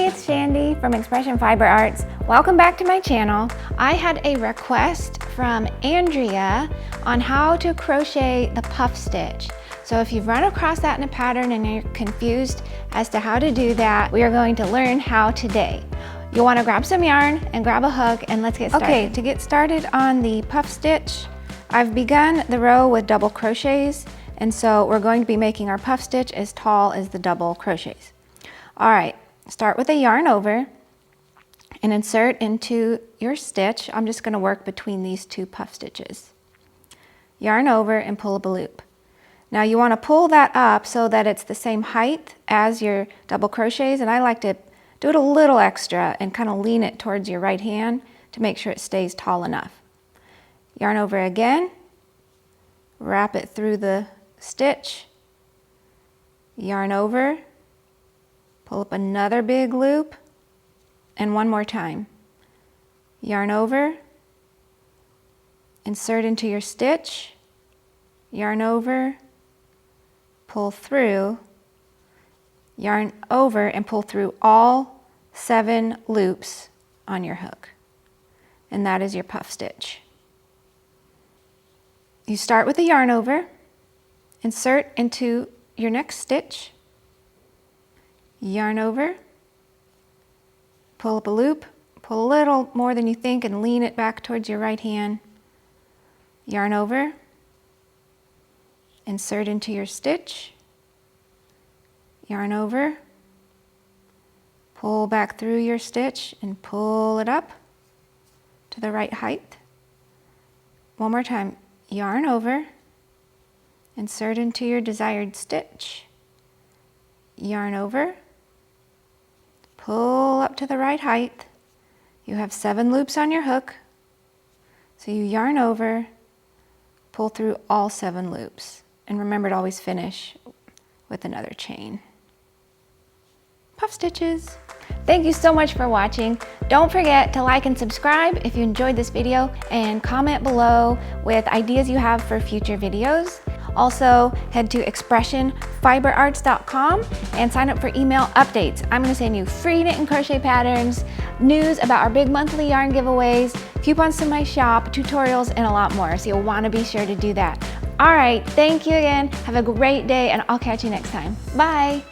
it's Shandy from Expression Fiber Arts. Welcome back to my channel. I had a request from Andrea on how to crochet the puff stitch. So if you've run across that in a pattern and you're confused as to how to do that, we are going to learn how today. You'll want to grab some yarn and grab a hook and let's get started. Okay, to get started on the puff stitch, I've begun the row with double crochets, and so we're going to be making our puff stitch as tall as the double crochets. All right, start with a yarn over and insert into your stitch. I'm just going to work between these two puff stitches. Yarn over and pull up a loop. Now you want to pull that up so that it's the same height as your double crochets, and I like to do it a little extra and kind of lean it towards your right hand to make sure it stays tall enough. Yarn over again, wrap it through the stitch, yarn over, pull up another big loop, and one more time. Yarn over, insert into your stitch, yarn over, pull through, yarn over and pull through all 7 loops on your hook. And that is your puff stitch. You start with a yarn over, insert into your next stitch, yarn over, pull up a loop, pull a little more than you think and lean it back towards your right hand, yarn over, insert into your stitch, yarn over, pull back through your stitch and pull it up to the right height. One more time, yarn over, insert into your desired stitch, yarn over, pull up to the right height. You have 7 loops on your hook, so you yarn over, pull through all 7 loops, and remember to always finish with another chain. Puff stitches. Thank you so much for watching. Don't forget to like and subscribe if you enjoyed this video, and comment below with ideas you have for future videos. Also, head to expressionfiberarts.com and sign up for email updates. I'm going to send you free knit and crochet patterns, news about our big monthly yarn giveaways, coupons to my shop, tutorials, and a lot more. So you'll want to be sure to do that. All right, thank you again. Have a great day, and I'll catch you next time. Bye.